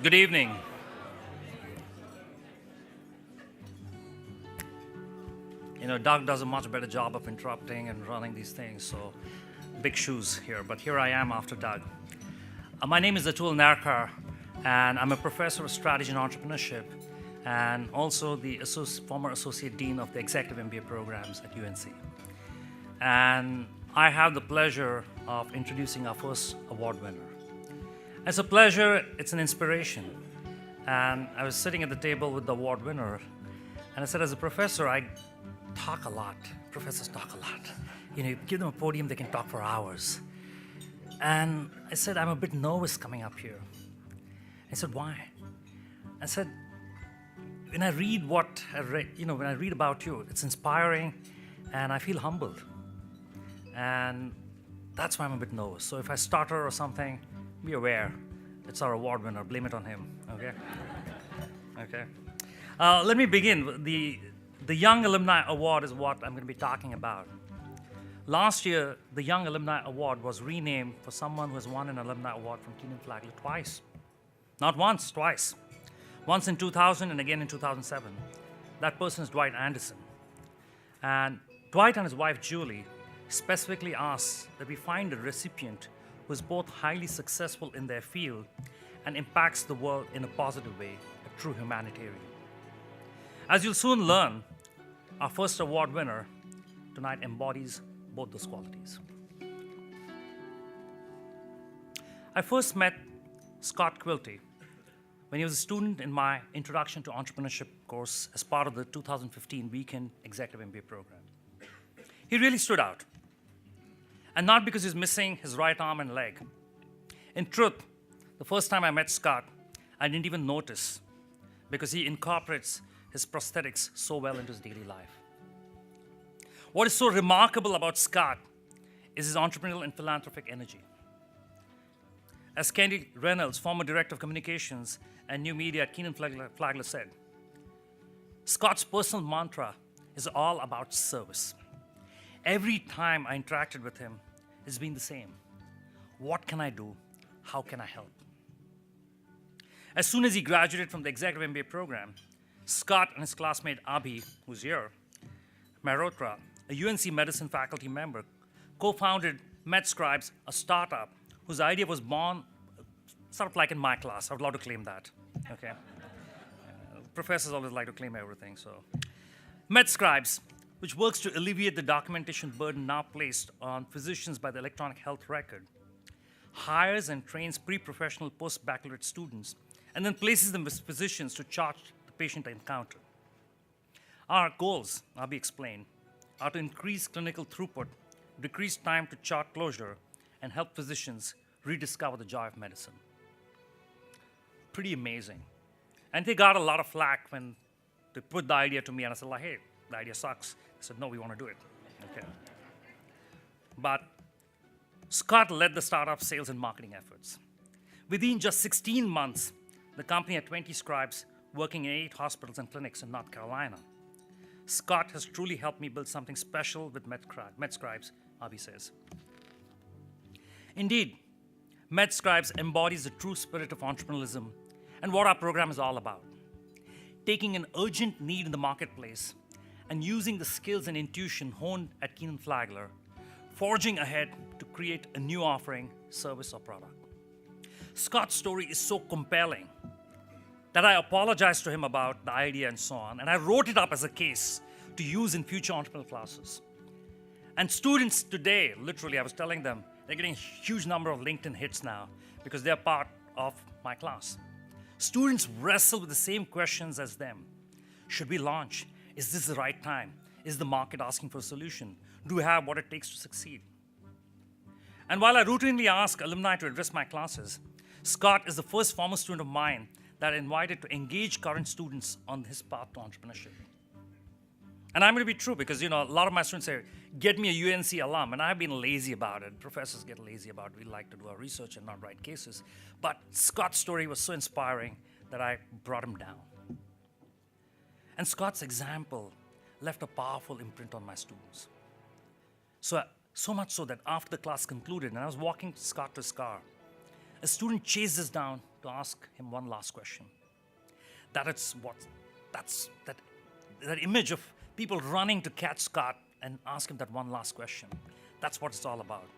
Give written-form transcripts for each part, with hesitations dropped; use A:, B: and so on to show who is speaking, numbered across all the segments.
A: Good evening. Doug does a much better job of interrupting and running these things, so big shoes here. But here I am after Doug. My name is Atul Narkar, and I'm a professor of strategy and entrepreneurship, and also the former associate dean of the executive MBA programs at UNC. And I have the pleasure of introducing our first award winner. It's a pleasure, it's an inspiration. And I was sitting at the table with the award winner, and I said, as a professor, I talk a lot. Professors talk a lot. You give them a podium, they can talk for hours. And I said, I'm a bit nervous coming up here. I said, why? I said, when I read what I read, when I read about you, it's inspiring, and I feel humbled. And that's why I'm a bit nervous. So if I stutter or something, be aware. It's our award winner. Blame it on him, okay? Okay. Let me begin. The Young Alumni Award is what I'm going to be talking about. Last year, the Young Alumni Award was renamed for someone who has won an Alumni Award from Kenan-Flagler twice. Not once, twice. Once in 2000 and again in 2007. That person is Dwight Anderson. And Dwight and his wife, Julie, specifically asked that we find a recipient who is both highly successful in their field and impacts the world in a positive way, a true humanitarian. As you'll soon learn, our first award winner tonight embodies both those qualities. I first met Scott Quilty when he was a student in my Introduction to Entrepreneurship course as part of the 2015 Weekend Executive MBA program. He really stood out. And not because he's missing his right arm and leg. In truth, the first time I met Scott, I didn't even notice because he incorporates his prosthetics so well into his daily life. What is so remarkable about Scott is his entrepreneurial and philanthropic energy. As Candy Reynolds, former director of communications and new media at Kenan-Flagler said, Scott's personal mantra is all about service. Every time I interacted with him, it's been the same. What can I do? How can I help? As soon as he graduated from the executive MBA program, Scott and his classmate Abhi, who's here, Mehrotra, a UNC medicine faculty member, co-founded MedScribes, a startup whose idea was born sort of like in my class. I would love to claim that. Okay. Professors always like to claim everything. So, MedScribes, which works to alleviate the documentation burden now placed on physicians by the electronic health record, hires and trains pre-professional post-baccalaureate students, and then places them with physicians to chart the patient encounter. Our goals, Abhi explained, are to increase clinical throughput, decrease time to chart closure, and help physicians rediscover the joy of medicine. Pretty amazing. And they got a lot of flack when they put the idea to me, and I said, hey, the idea sucks. I said, no, we want to do it. Okay. But Scott led the startup sales and marketing efforts. Within just 16 months, the company had 20 scribes working in 8 hospitals and clinics in North Carolina. Scott has truly helped me build something special with MedScribes, Abhi says. Indeed, MedScribes embodies the true spirit of entrepreneurialism and what our program is all about. Taking an urgent need in the marketplace and using the skills and intuition honed at Kenan-Flagler, forging ahead to create a new offering, service, or product. Scott's story is so compelling that I apologized to him about the idea and so on, and I wrote it up as a case to use in future entrepreneurial classes. And students today, literally, I was telling them, they're getting a huge number of LinkedIn hits now because they're part of my class. Students wrestle with the same questions as them. Should we launch? Is this the right time? Is the market asking for a solution? Do we have what it takes to succeed? And while I routinely ask alumni to address my classes, Scott is the first former student of mine that I invited to engage current students on his path to entrepreneurship. And I'm going to be true because, a lot of my students say, get me a UNC alum, and I've been lazy about it. Professors get lazy about it. We like to do our research and not write cases. But Scott's story was so inspiring that I brought him down. And Scott's example left a powerful imprint on my students. So much so that after the class concluded, and I was walking Scott to his car, a student chased us down to to ask him one last question. That image of people running to catch Scott and ask him that one last question. That's what it's all about.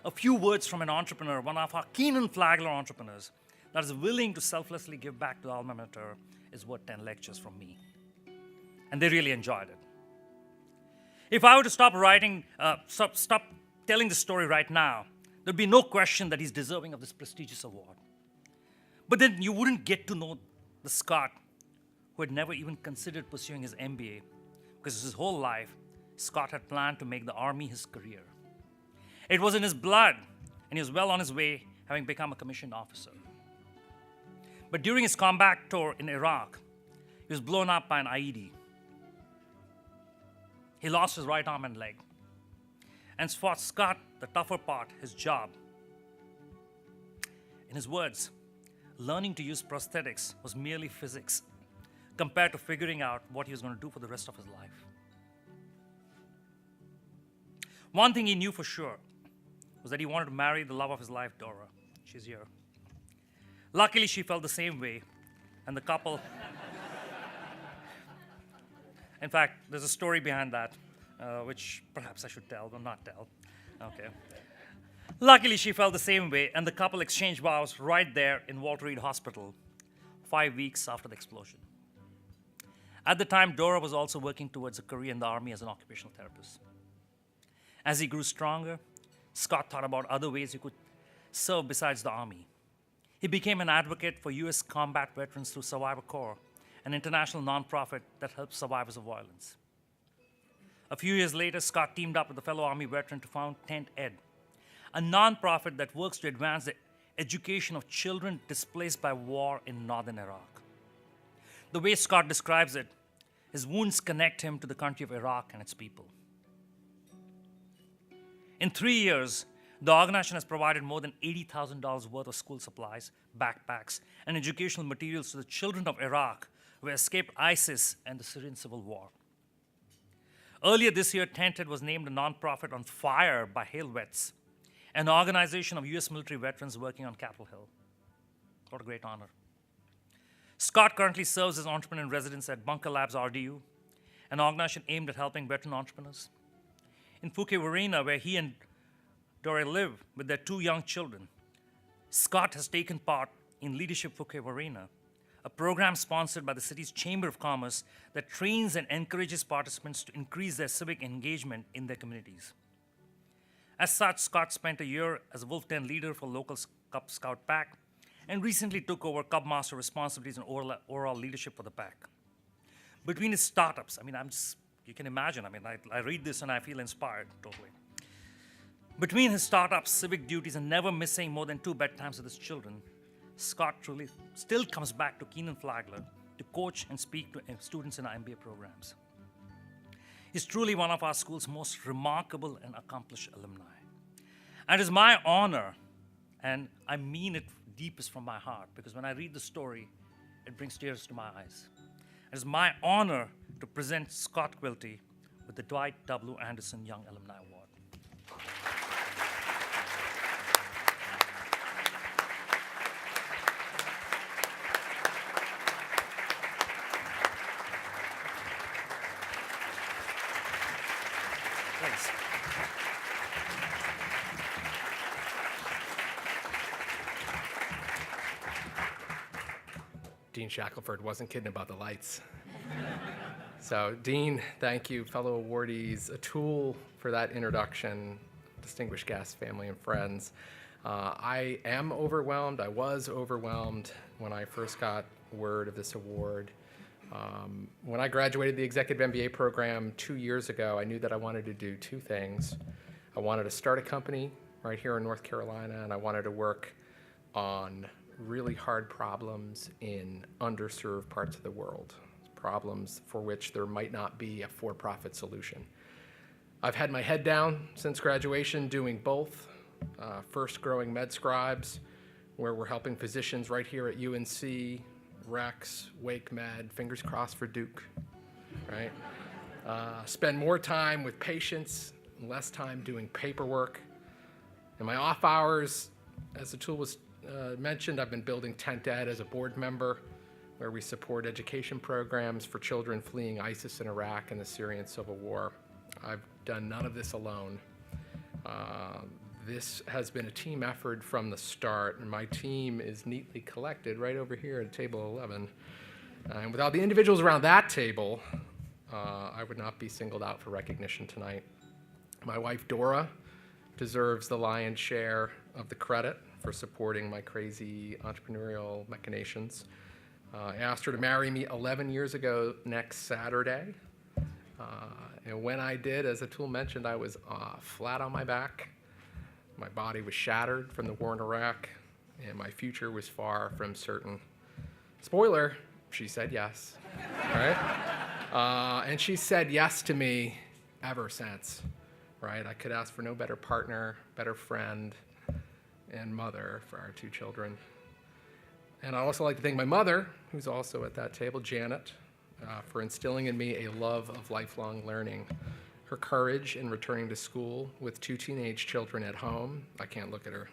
A: A few words from an entrepreneur, one of our Kenan-Flagler entrepreneurs, that is willing to selflessly give back to the alma mater is worth 10 lectures from me. And they really enjoyed it. If I were to stop telling the story right now, there'd be no question that he's deserving of this prestigious award. But then you wouldn't get to know the Scott who had never even considered pursuing his MBA, because his whole life, Scott had planned to make the Army his career. It was in his blood, and he was well on his way, having become a commissioned officer. But during his combat tour in Iraq, he was blown up by an IED. He lost his right arm and leg. And for Scott, the tougher part, his job. In his words, learning to use prosthetics was merely physics compared to figuring out what he was going to do for the rest of his life. One thing he knew for sure was that he wanted to marry the love of his life, Dora. She's here. Luckily, she felt the same way, and the couple... In fact, there's a story behind that, which perhaps I should tell, but not tell. Okay. Luckily, she felt the same way, and the couple exchanged vows right there in Walter Reed Hospital, 5 weeks after the explosion. At the time, Dora was also working towards a career in the Army as an occupational therapist. As he grew stronger, Scott thought about other ways he could serve besides the Army. He became an advocate for U.S. combat veterans through Survivor Corps, an international nonprofit that helps survivors of violence. A few years later, Scott teamed up with a fellow Army veteran to found Tent Ed, a nonprofit that works to advance the education of children displaced by war in northern Iraq. The way Scott describes it, his wounds connect him to the country of Iraq and its people. In 3 years, the organization has provided more than $80,000 worth of school supplies, backpacks, and educational materials to the children of Iraq who escaped ISIS and the Syrian civil war. Earlier this year, Tent Ed was named a nonprofit on fire by Hail Vets, an organization of U.S. military veterans working on Capitol Hill. What a great honor. Scott currently serves as entrepreneur in residence at Bunker Labs RDU, an organization aimed at helping veteran entrepreneurs. In Fuquay Varina, where he and Dora live with their 2 young children, Scott has taken part in Leadership Fuquay Varina, a program sponsored by the city's Chamber of Commerce that trains and encourages participants to increase their civic engagement in their communities. As such, Scott spent a year as a Wolf Den leader for local Cub Scout pack and recently took over Cub Master responsibilities and overall leadership for the pack. Between his startups, you can imagine, I read this and I feel inspired totally. Between his startups, civic duties, and never missing more than 2 bedtimes with his children, Scott truly still comes back to Kenan-Flagler to coach and speak to students in our MBA programs. He's truly one of our school's most remarkable and accomplished alumni. And it is my honor, and I mean it deepest from my heart, because when I read the story, it brings tears to my eyes. It is my honor to present Scott Quilty with the Dwight W. Anderson Young Alumni Award. Thanks.
B: Dean Shackelford wasn't kidding about the lights. So, Dean, thank you, fellow awardees, Atul for that introduction, distinguished guests, family, and friends. I am overwhelmed. I was overwhelmed when I first got word of this award. When I graduated the Executive MBA program 2 years ago, I knew that I wanted to do 2 things. I wanted to start a company right here in North Carolina, and I wanted to work on really hard problems in underserved parts of the world, problems for which there might not be a for-profit solution. I've had my head down since graduation doing both. First growing MedScribes, where we're helping physicians right here at UNC, Rex, Wake Med, fingers crossed for Duke, right? Spend more time with patients and less time doing paperwork. In my off hours, as Atul was mentioned, I've been building Tent Ed as a board member, where we support education programs for children fleeing ISIS in Iraq and the Syrian civil war. I've done none of this alone. This has been a team effort from the start, and my team is neatly collected right over here at table 11. And without the individuals around that table, I would not be singled out for recognition tonight. My wife, Dora, deserves the lion's share of the credit for supporting my crazy entrepreneurial machinations. I asked her to marry me 11 years ago next Saturday. And when I did, as Atul mentioned, I was flat on my back. My body was shattered from the war in Iraq, and my future was far from certain. Spoiler, she said yes. All right? And she said yes to me ever since. Right? I could ask for no better partner, better friend, and mother for our 2 children. And I'd also like to thank my mother, who's also at that table, Janet, for instilling in me a love of lifelong learning. Her courage in returning to school with 2 teenage children at home, I can't look at her,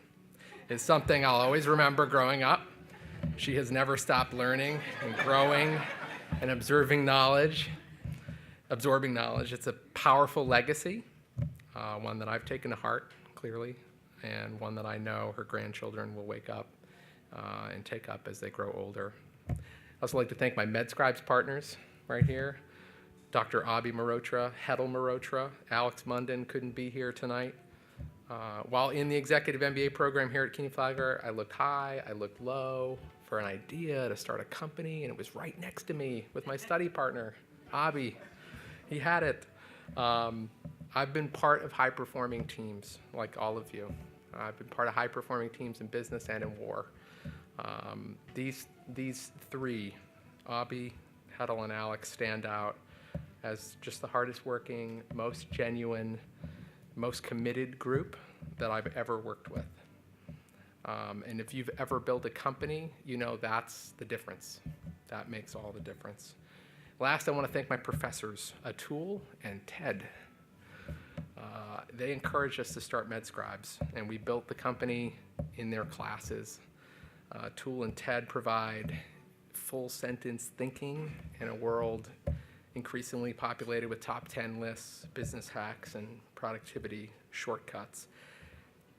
B: is something I'll always remember growing up. She has never stopped learning and growing and absorbing knowledge. It's a powerful legacy, one that I've taken to heart, clearly, and one that I know her grandchildren will wake up and take up as they grow older. I'd also like to thank my MedScribes partners right here, Dr. Abhi Mehrotra, Hetal Mehrotra. Alex Munden couldn't be here tonight. While in the executive MBA program here at Kenan-Flagler, I looked high, I looked low for an idea to start a company, and it was right next to me with my study partner, Abhi. He had it. I've been part of high-performing teams, like all of you. I've been part of high-performing teams in business and in war. These 3, Abhi, Hetal, and Alex, stand out as just the hardest working, most genuine, most committed group that I've ever worked with. And if you've ever built a company, you know that's the difference. That makes all the difference. Last, I want to thank my professors, Atul and Ted. They encouraged us to start MedScribes, and we built the company in their classes. Atul and Ted provide full sentence thinking in a world increasingly populated with top 10 lists, business hacks, and productivity shortcuts.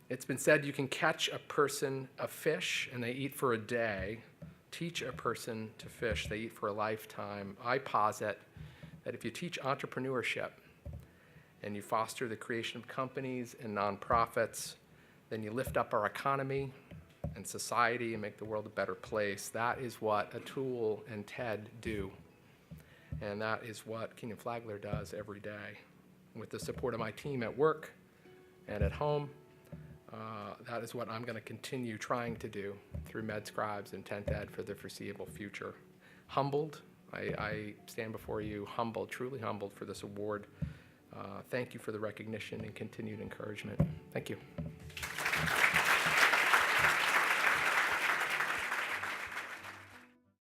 B: It's been said you can catch a person a fish and they eat for a day. Teach a person to fish, they eat for a lifetime. I posit that if you teach entrepreneurship and you foster the creation of companies and nonprofits, then you lift up our economy and society and make the world a better place. That is what Atul and Ted do. And that is what Kenan-Flagler does every day. With the support of my team at work and at home, that is what I'm going to continue trying to do through MedScribes and Tent Ed for the foreseeable future. Humbled, I stand before you humbled, truly humbled for this award. Thank you for the recognition and continued encouragement. Thank you.